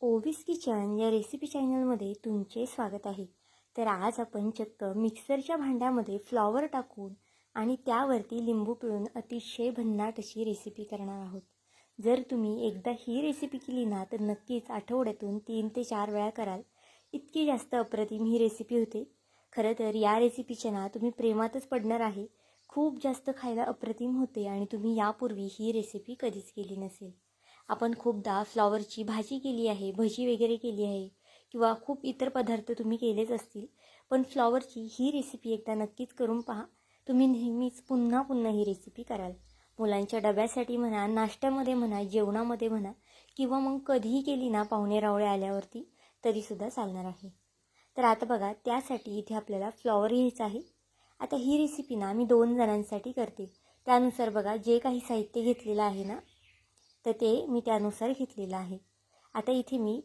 ओवीस kitchen या recipe चॅनलमध्ये तुमचे स्वागत आहे. तर आज आपण चक्क मिक्सरच्या भांड्यामध्ये फ्लॉवर टाकून आणि त्यावरती लिंबू पिळून अतिशय भन्नाट अशी रेसिपी करणार आहोत. जर तुम्ही एकदा ही रेसिपी केली ना तर नक्कीच आठवड्यातून 3 ते 4 वेळा कराल. इतकी जास्त अप्रतिम ही रेसिपी होते. खरं तर या रेसिपीच्या ना तुम्ही प्रेमातच पडणार आहे. खूप जास्त खायला अप्रतिम होते आणि तुम्ही यापूर्वी ही रेसिपी कधीच केली नसेल. आपण खूपदा फ्लॉवरची भाजी केली आहे, भजी वगैरे केली आहे किंवा खूप इतर पदार्थ तुम्ही केलेच असतील. पण फ्लॉवरची ही रेसिपी एकदा नक्कीच करून पहा. तुम्ही नेहमीच पुन्हा पुन्हा ही रेसिपी कराल. मुलांच्या डब्यासाठी म्हणा, नाश्त्यामध्ये म्हणा, जेवणामध्ये म्हणा किंवा मग कधीही केली ना पाहुणे रावळे आल्यावरती तरीसुद्धा चालणार आहे. तर आता बघा, त्यासाठी इथे आपल्याला फ्लॉवर घ्यायचं आहे. आता ही रेसिपी ना मी 2 जणांसाठी करते. त्यानुसार बघा जे काही साहित्य घेतलेलं आहे ना तर ते मी त्यानुसार घेतलेलं आहे. आता इथे मी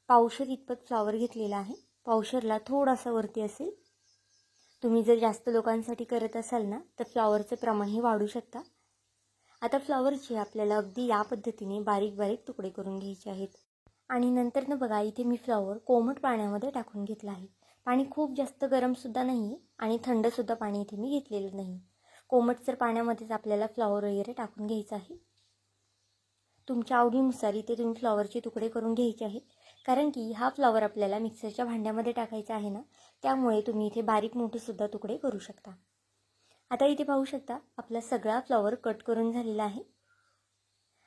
पावशेर इतपत फ्लॉवर घेतलेला आहे. पावशेरला थोडासा वरती असेल. तुम्ही जर जास्त लोकांसाठी करत असाल ना तर फ्लॉवरचं प्रमाण हे वाढू शकता. आता फ्लॉवरचे आपल्याला अगदी या पद्धतीने बारीक बारीक तुकडे करून घ्यायचे आहेत. आणि नंतर ना बघा, इथे मी फ्लॉवर कोमट पाण्यामध्ये टाकून घेतला आहे. पाणी खूप जास्त गरमसुद्धा नाही आणि थंडसुद्धा पाणी इथे मी घेतलेलं नाही. कोमटसर पाण्यामध्येच आपल्याला फ्लॉवर वगैरे टाकून घ्यायचं आहे. तुमच्या आवडीनुसार इथे तुम्ही फ्लॉवरचे तुकडे करून घ्यायचे आहेत. कारण की हा फ्लॉवर आपल्याला मिक्सरच्या भांड्यामध्ये टाकायचा आहे ना, त्यामुळे तुम्ही इथे बारीक मोठेसुद्धा तुकडे करू शकता. आता इथे पाहू शकता आपला सगळा फ्लॉवर कट करून झालेला आहे.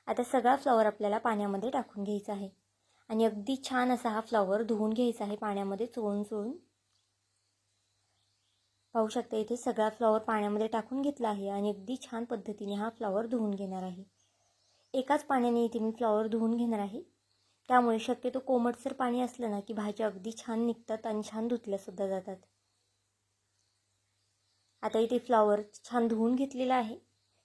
आता सगळा फ्लॉवर आपल्याला पाण्यामध्ये टाकून घ्यायचा आहे आणि अगदी छान असा हा फ्लॉवर धुवून घ्यायचा आहे पाण्यामध्ये चोळून चोळून. पाहू शकता इथे सगळा फ्लॉवर पाण्यामध्ये टाकून घेतला आहे आणि अगदी छान पद्धतीने हा फ्लॉवर धुवून घेणार आहे. एकाच पाण्याने इथे मी फ्लॉवर धुवून घेणार आहे. त्यामुळे शक्यतो कोमटसर पाणी असलं ना की भाज्या अगदी छान निघतात आणि छान धुतल्यासुद्धा जातात. आता इथे फ्लॉवर छान धुवून घेतलेला आहे.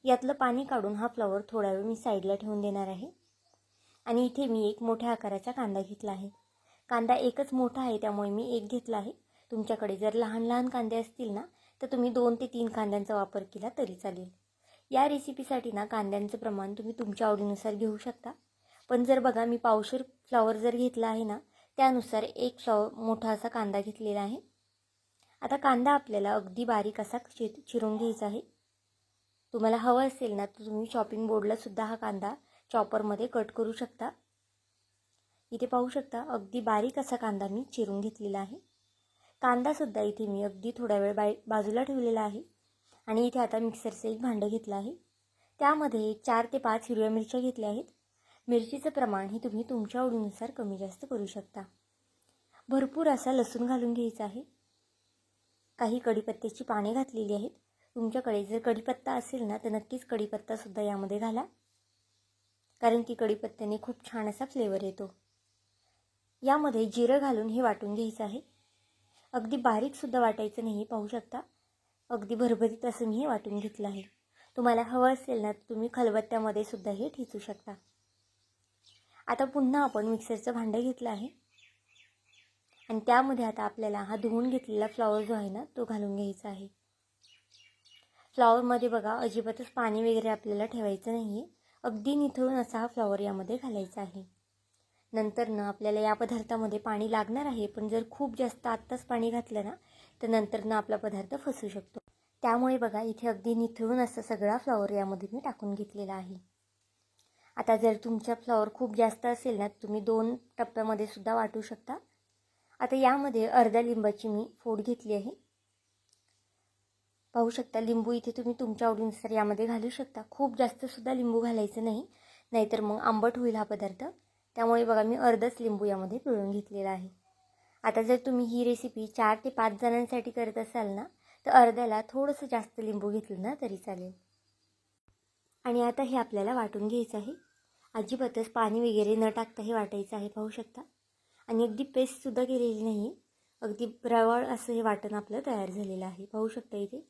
यातलं पाणी काढून हा फ्लॉवर थोडा वेळ मी साईडला ठेवून देणार आहे. आणि इथे मी एक मोठ्या आकाराचा कांदा घेतला आहे. कांदा एकच मोठा आहे त्यामुळे मी एक घेतला आहे. तुमच्याकडे जर लहान लहान कांदे असतील ना तर तुम्ही 2 ते 3 कांद्यांचा वापर केला तरी चालेल. या रेसिपीसाठी ना कांद्यांचं प्रमाण तुम्ही तुमच्या आवडीनुसार घेऊ शकता. पण जर बघा, मी पावशेर फ्लॉवर जर घेतला आहे ना त्यानुसार एक मोठा असा कांदा घेतलेला आहे. आता कांदा आपल्याला अगदी बारीक असा चिरून घ्यायचा आहे. तुम्हाला हवं असेल ना तर तुम्ही चॉपिंग बोर्डला सुद्धा हा कांदा चॉपरमध्ये कट करू शकता. इथे पाहू शकता अगदी बारीक असा कांदा मी चिरून घेतलेला आहे. कांदासुद्धा इथे मी अगदी थोडा वेळ बाजूला ठेवलेला आहे. आणि इथे आता मिक्सरचं एक भांडं घेतलं आहे. त्यामध्ये 4 ते 5 हिरव्या मिरच्या घेतल्या आहेत. मिरचीचं प्रमाण हे तुम्ही तुमच्या आवडीनुसार कमी जास्त करू शकता. भरपूर असा लसूण घालून घ्यायचा आहे. काही कढीपत्त्याची पाने घातलेली आहेत. तुमच्याकडे जर कढीपत्ता असेल ना तर नक्कीच कढीपत्तासुद्धा यामध्ये घाला, कारण की कढीपत्त्याने खूप छान असा फ्लेवर येतो. यामध्ये जिरं घालून हे वाटून घ्यायचं आहे. अगदी बारीकसुद्धा वाटायचं नाही. पाहू शकता अगदी भरभरीत असं मी हे वाटून घेतलं आहे. तुम्हाला हवं असेल ना तर तुम्ही खलबत्त्यामध्ये सुद्धा हे ठेचू शकता. आता पुन्हा आपण मिक्सरचं भांडं घेतलं आहे आणि त्यामध्ये आता आपल्याला हा धुवून घेतलेला फ्लॉवर जो आहे ना तो घालून घ्यायचा आहे. फ्लॉवरमध्ये बघा अजिबातच पाणी वगैरे आपल्याला ठेवायचं नाही आहे. अगदी निथळून असा हा फ्लॉवर यामध्ये घालायचा आहे. नंतर ना आपल्याला या पदार्थामध्ये पाणी लागणार आहे, पण जर खूप जास्त आत्ताच पाणी घातलं ना तर नंतर ना आपला पदार्थ फसू शकतो. त्यामुळे बघा इथे अगदी निथळून असा सगळा फ्लॉवर यामध्ये मी टाकून घेतलेला आहे. आता जर तुमचा फ्लॉवर खूप जास्त असेल ना तुम्ही 2 टप्प्यामध्ये सुद्धा वाटू शकता. आता यामध्ये अर्ध्या लिंबाची मी फोड घेतली आहे. पाहू शकता लिंबू इथे तुम्ही तुमच्या आवडीनुसार यामध्ये घालू शकता. खूप जास्तसुद्धा लिंबू घालायचं नाही, नाहीतर मग आंबट होईल हा पदार्थ. त्यामुळे बघा मी अर्धच लिंबू यामध्ये पिळून घेतलेला आहे. आता जर तुम्ही ही रेसिपी 4 ते 5 जणांसाठी करत असाल ना तर अर्ध्याला थोडंसं जास्त लिंबू घेतलं ना तरी चालेल. आणि आता हे आपल्याला वाटून घ्यायचं आहे. अजिबातच पाणी वगैरे न टाकता हे वाटायचं आहे. पाहू शकता. आणि अगदी पेस्टसुद्धा केलेली नाही, अगदी रवाळ असं हे वाटण आपलं तयार झालेलं आहे. पाहू शकता इथे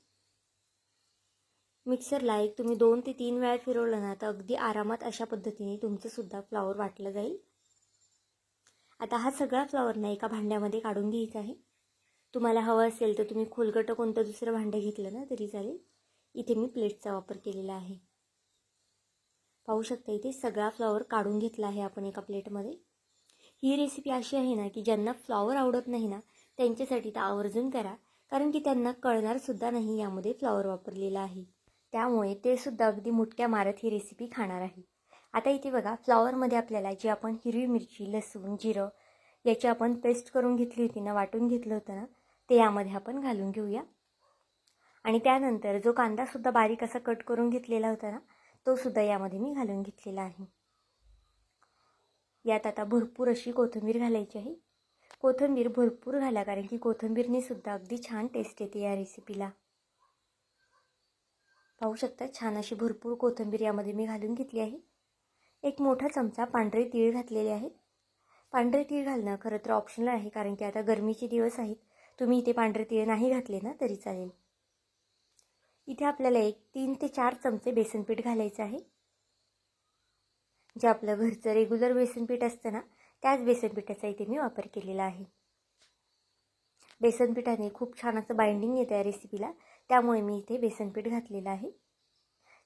मिक्सरला एक तुम्ही 2 ते 3 वेळा फिरवलं ना तर अगदी आरामात अशा पद्धतीने तुमचंसुद्धा फ्लॉवर वाटलं जाईल. आता हा सगळा फ्लॉवर ना एका भांड्यामध्ये काढून घ्यायचा आहे. तुम्हाला हवं असेल तर तुम्ही खोलगटं कोणतं दुसरं भांडं घेतलं ना तरी चालेल. इथे मी प्लेटचा वापर केलेला आहे. पाहू शकता इथे सगळा फ्लॉवर काढून घेतला आहे आपण एका प्लेटमध्ये. ही रेसिपी अशी आहे ना की ज्यांना फ्लॉवर आवडत नाही ना त्यांच्यासाठी तर आवर्जून करा, कारण की त्यांना कळणारसुद्धा नाही यामध्ये फ्लॉवर वापरलेला आहे. त्यामुळे ते सुद्धा अगदी मुटक्या मारत ही रेसिपी खाणार आहे. आता इथे बघा, फ्लॉवरमध्ये आपल्याला जी आपण हिरवी मिरची, लसूण, जिरं याची आपण पेस्ट करून घेतली होती ना, वाटून घेतलं होतं ना, ते यामध्ये आपण घालून घेऊया. आणि त्यानंतर जो कांदासुद्धा बारीक असा कट करून घेतलेला होता ना, तो सुद्धा यामध्ये मी घालून घेतलेला आहे. यात आता भरपूर अशी कोथिंबीर घालायची आहे. कोथिंबीर भरपूर घाला, कारण की कोथिंबीरने सुद्धा अगदी छान टेस्ट येते या रेसिपीला. पाहू शकता, छान अशी भरपूर कोथिंबीर यामध्ये मी घालून घेतली आहे. एक मोठा चमचा पांढरे तीळ घातलेले आहेत. पांढरे तीळ घालणं खरं तर ऑप्शनल आहे, कारण की आता गरमीचे दिवस आहेत. तुम्ही इथे पांढरे तीळ नाही घातले ना तरी चालेल. इथे आपल्याला 3 ते 4 चमचे बेसन पीठ घालायचं आहे. जे आपलं घरचं रेग्युलर बेसन पीठ असतं ना, त्याच बेसन पिठाचा इथे मी वापर केलेला आहे. बेसन पिठाने खूप छान असं बाइंडिंग येतं या रेसिपीला, त्यामुळे मी इथे बेसन पीठ घातलेलं आहे.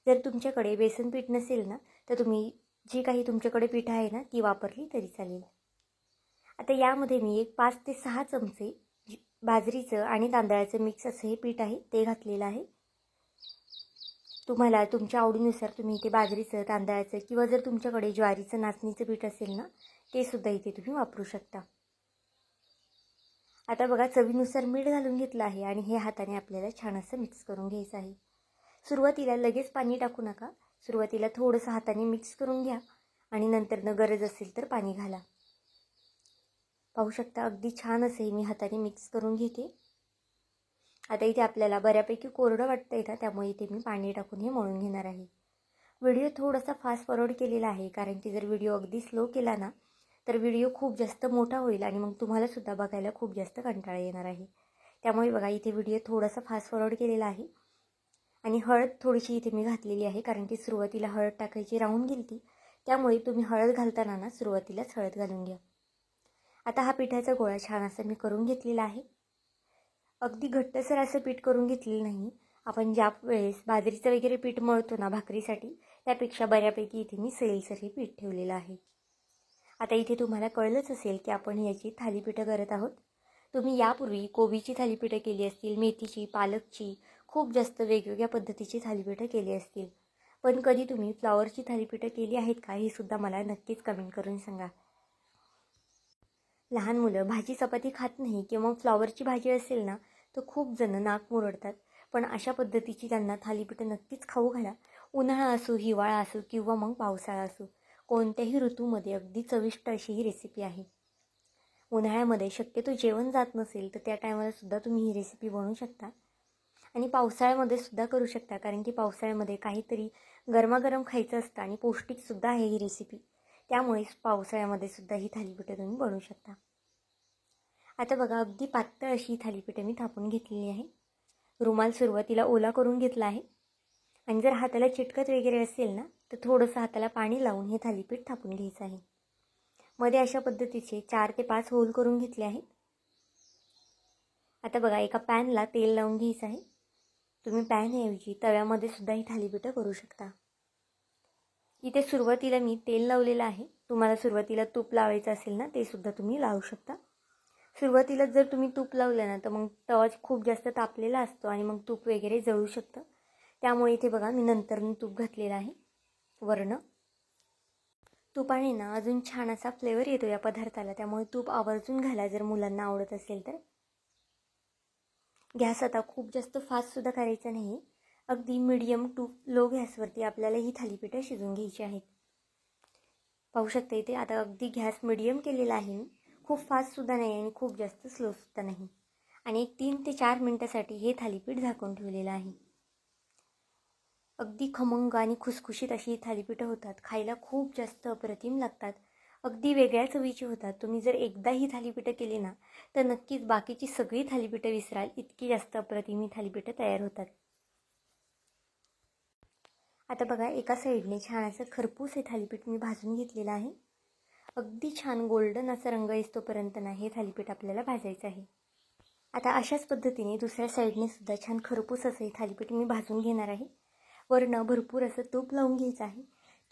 जर तुमच्याकडे बेसन पीठ नसेल ना, तर तुम्ही जी काही तुमच्याकडे पीठ आहे ना ती वापरली तरी चालेल. आता यामध्ये मी 5 ते 6 चमचे बाजरीचं आणि तांदळाचं मिक्स असं हे पीठ आहे ते घातलेलं आहे. तुम्हाला तुमच्या आवडीनुसार तुम्ही इथे बाजरीचं, तांदळाचं किंवा जर तुमच्याकडे ज्वारीचं, नाचणीचं पीठ असेल ना, ते सुद्धा इथे तुम्ही वापरू शकता. आता बघा, चवीनुसार मीठ घालून घेतलं आहे आणि हे हाताने आपल्याला छान असं मिक्स करून घ्यायचं आहे. सुरुवातीला लगेच पाणी टाकू नका. सुरुवातीला थोडंसं हाताने मिक्स करून घ्या आणि नंतर गरज असेल तर पाणी घाला. पाहू शकता, अगदी छान असे मी हाताने मिक्स करून घेते. आता इथे आपल्याला बऱ्यापैकी कोरडं वाटतं आहे का, त्यामुळे इथे मी पाणी टाकून हे मळून घेणार आहे. व्हिडिओ थोडासा फास्ट फॉरवर्ड केलेला आहे, कारण की जर व्हिडिओ अगदी स्लो केला ना तर व्हिडिओ खूप जास्त मोठा होईल आणि मग तुम्हालासुद्धा बघायला खूप जास्त कंटाळा येणार आहे. त्यामुळे बघा, इथे व्हिडिओ थोडासा फास्ट फॉरवर्ड केलेला आहे. आणि हळद थोडीशी इथे मी घातलेली आहे, कारण की सुरुवातीला हळद टाकायची राहून गेली ती, त्यामुळे तुम्ही हळद घालताना ना सुरुवातीलाच हळद घालून घ्या. आता हा पिठाचा गोळा छान असा मी करून घेतलेला आहे. अगदी घट्टसर असं पीठ करून घेतलेलं नाही. आपण ज्या वेळेस बाजरीचं वगैरे पीठ मळतो ना भाकरीसाठी, त्यापेक्षा बऱ्यापैकी इथे मी सैलसर हे पीठ ठेवलेलं आहे. आता इथे तुम्हाला कळलंच असेल की आपण याची थालीपीठं करत आहोत. तुम्ही यापूर्वी कोबीची थालीपीठं केली असतील, मेथीची, पालकची, खूप जास्त वेगवेगळ्या पद्धतीची थालीपीठं केली असतील. पण कधी तुम्ही फ्लॉवरची थालीपीठं केली आहेत का, हे सुद्धा मला नक्कीच कमेंट करून सांगा. लहान मुलं भाजी चपाती खात नाही किंवा मग फ्लॉवरची भाजी असेल ना तर खूप जण नाक मुरडतात. पण अशा पद्धतीची त्यांना थालीपीठं नक्कीच खाऊ घाला. उन्हाळा असो, हिवाळा असो किंवा मग पावसाळा असो, कोणत्याही ऋतूमध्ये अगदी चविष्ट अशी ही रेसिपी आहे. उन्हाळ्यामध्ये शक्यतो जेवण जात नसेल तर त्या टायमाला सुद्धा तुम्ही ही रेसिपी बनवू शकता. आणि पावसाळ्यामध्ये सुद्धा करू शकता, कारण की पावसाळ्यामध्ये काहीतरी गरमागरम खायचं असतं आणि पौष्टिकसुद्धा आहे ही रेसिपी. त्यामुळे पावसाळ्यामध्ये सुद्धा ही थालीपीठं तुम्ही बनवू शकता. आता बघा, अगदी पातळ अशी थालीपीठं मी थापून घेतलेली आहे. रुमाल सुरुवातीला ओला करून घेतला आहे आणि जर हाताला चिटकत वगैरे असेल ना तर थोडंसं हाताला पाणी लावून हे थालीपीठ थापून घ्यायचं आहे. मध्ये अशा पद्धतीचे 4 ते 5 होल करून घेतले आहेत. आता बघा, एका पॅनला तेल लावून घ्यायचं आहे. तुम्ही पॅनऐवजी तव्यामध्ये सुद्धा ही थालीपीठं करू शकता. इथे सुरुवातीला मी तेल लावलेलं आहे. तुम्हाला सुरुवातीला तूप लावायचं असेल ना ते सुद्धा तुम्ही लावू शकता. सुरुवातीला जर तुम्ही तूप लावलं ना तर मग तवा खूप जास्त तापलेला असतो आणि मग तूप वगैरे जळू शकतं. त्यामुळे इथे बघा, मी नंतर तूप घातलेलं आहे वरनं. तुपाने ना अजून छान असा फ्लेवर येतो या पदार्थाला, त्यामुळे तूप आवर्जून घाला जर मुलांना आवडत असेल तर. गॅस आता खूप जास्त फास्टसुद्धा करायचा नाही. अगदी मीडियम टू लो गॅसवरती आपल्याला ही थालीपीठं शिजवून घ्यायची आहेत. पाहू शकता इथे आता अगदी गॅस मीडियम केलेला आहे मी. खूप फास्टसुद्धा नाही आणि खूप जास्त स्लोसुद्धा नाही. आणि 3 ते 4 मिनटासाठी हे थालीपीठ झाकून ठेवलेलं आहे. अगदी खमंग आणि खुसखुशीत अशी थालीपीठं होतात. खायला खूप जास्त अप्रतिम लागतात. अगदी वेगळ्या चवीची होतात. तुम्ही जर एकदा ही थालीपीठं केली ना तर नक्कीच बाकीची सगळी थालीपीठं विसराल, इतकी जास्त अप्रतिम ही थालीपीठं तयार होतात. आता बघा, एका साईडने छान असं खरपूस हे थालीपीठ मी भाजून घेतलेलं आहे. अगदी छान गोल्डन असा रंग येतोपर्यंत ना हे थालीपीठ आपल्याला भाजायचं आहे. आता अशाच पद्धतीने दुसऱ्या साईडने सुद्धा छान खरपूस असं हे थालीपीठ मी भाजून घेणार आहे. वरनं भरपूर असं तूप लावून घ्यायचं आहे.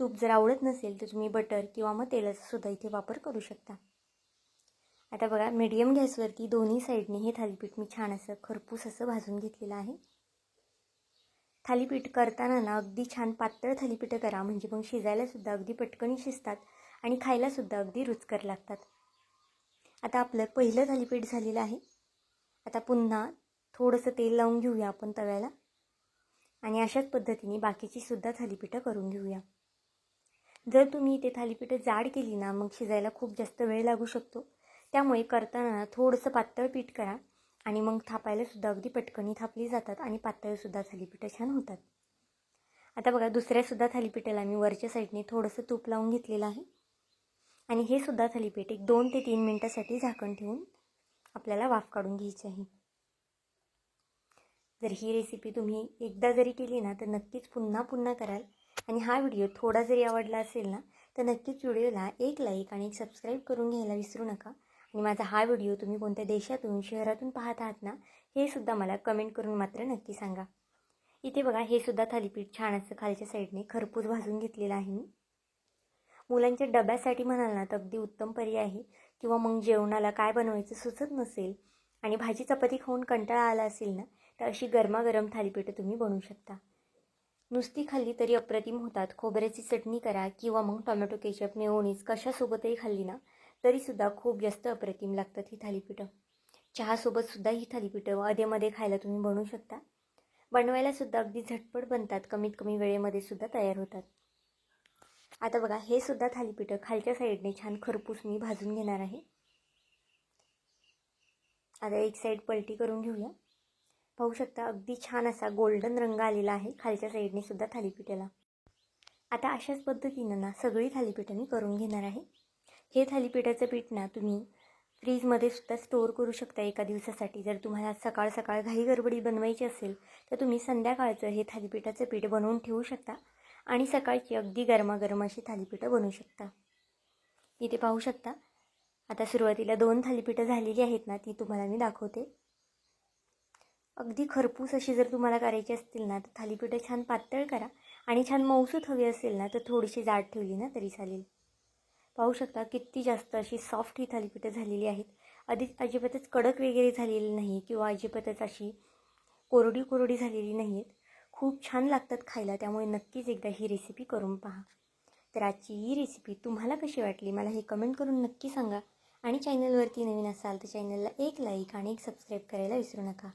तूप जर आवडत नसेल तर तुम्ही बटर किंवा मग तेलाचा सुद्धा इथे वापर करू शकता. आता बघा मीडियम गॅसवरती दोन्ही साईडने हे थालीपीठ मी छान असं खरपूस असं भाजून घेतलेलं आहे. थालीपीठ करताना ना अगदी छान पातळ थालीपीठं करा, म्हणजे मग शिजायलासुद्धा अगदी पटकन शिजतात आणि खायलासुद्धा अगदी रुचकर लागतात. आता आपलं पहिलं थालीपीठ झालेलं आहे. आता पुन्हा थोडंसं तेल लावून घेऊया आपण तव्याला आणि अशाच पद्धतीने बाकीची सुद्धा थालीपीठं करून घेऊया. जर तुम्ही इथे थालीपीठं जाड केली ना मग शिजायला खूप जास्त वेळ लागू शकतो. त्यामुळे करताना थोडंसं पातळ पीठ करा आणि मग थापायलासुद्धा अगदी पटकनी थापली जातात आणि पातळसुद्धा थालीपीठं छान होतात. आता बघा दुसऱ्यासुद्धा थालीपीठाला मी वरच्या साईडने थोडंसं तूप लावून घेतलेलं आहे आणि हे सुद्धा थालीपीठ एक 2 ते 3 मिनटासाठी झाकण ठेवून आपल्याला वाफ काढून घ्यायची आहे. जर ही रेसिपी तुम्ही एकदा जरी केली ना तर नक्कीच पुन्हा पुन्हा कराल आणि हा व्हिडिओ थोडा जरी आवडला असेल ना तर नक्कीच व्हिडिओला एक लाईक आणि एक सबस्क्राईब करून घ्यायला विसरू नका. आणि माझा हा व्हिडिओ तुम्ही कोणत्या देशातून शहरातून पाहत आहात ना हे सुद्धा मला कमेंट करून मात्र नक्की सांगा. इथे बघा हे सुद्धा थालीपीठ छान असं खालच्या साईडने खरपूस भाजून घेतलेलं आहे मी. मुलांच्या डब्यासाठी म्हणाल ना तर अगदी उत्तम पर्याय आहे. किंवा मग जेवणाला काय बनवायचं सुचत नसेल आणि भाजी चपाती खाऊन कंटाळा आला असेल ना तर अशी गरमागरम थालीपीठं तुम्ही बनवू शकता. नुसती खाल्ली तरी अप्रतिम होतात. खोबऱ्याची चटणी करा किंवा मग टोमॅटो केचप मेयोनीज कशासोबतही खाल्ली ना तरीसुद्धा खूप जास्त अप्रतिम लागतात ही थालीपीठं. चहासोबतसुद्धा ही थालीपीठं अधेमध्ये खायला तुम्ही बनवू शकता. बनवायलासुद्धा अगदी झटपट बनतात, कमीत कमी वेळेमध्ये सुद्धा तयार होतात. आता बघा हे सुद्धा थालीपीठं खालच्या साईडने छान खरपूस मी भाजून घेणार आहे. आता एक साईड पलटी करून घेऊया. पाहू शकता अगदी छान असा गोल्डन रंग आलेला आहे खालच्या साईडने सुद्धा थालीपीठाला. आता अशाच पद्धतीनं ना सगळी थालीपीठं मी करून घेणार आहे. हे थालीपीठाचं पीठ ना तुम्ही फ्रीजमध्ये सुद्धा स्टोअर करू शकता एका दिवसासाठी. जर तुम्हाला सकाळ सकाळ घाई गडबडी बनवायची असेल तर तुम्ही संध्याकाळचं हे थालीपीठाचं पीठ बनवून ठेवू शकता आणि सकाळची अगदी गरमागरम अशी थालीपीठं बनवू शकता. इथे पाहू शकता आता सुरुवातीला 2 थालीपीठं झालेली आहेत ना ती तुम्हाला मी दाखवते. अगदी खरपूस अशी जर तुम्हाला करायची असतील ना तर थालीपीठं छान पातळ करा आणि छान मऊसूत हवी असेल ना तर थोडीशी जाड ठेवली ना तरी चालेल. पाहू शकता किती जास्त अशी सॉफ्ट ही थालीपीठं झालेली आहेत. अजिबातच कडक वगैरे झालेली नाही किंवा अजिबातच अशी कोरडी कोरडी झालेली नाही आहेत. खूप छान लागतात खायला. त्यामुळे नक्कीच एकदा ही रेसिपी करून पहा. तर आजची ही रेसिपी तुम्हाला कशी वाटली मला हे कमेंट करून नक्की सांगा. आणि चॅनलवरती नवीन असाल तर चॅनलला एक लाईक आणि एक सबस्क्राईब करायला विसरू नका.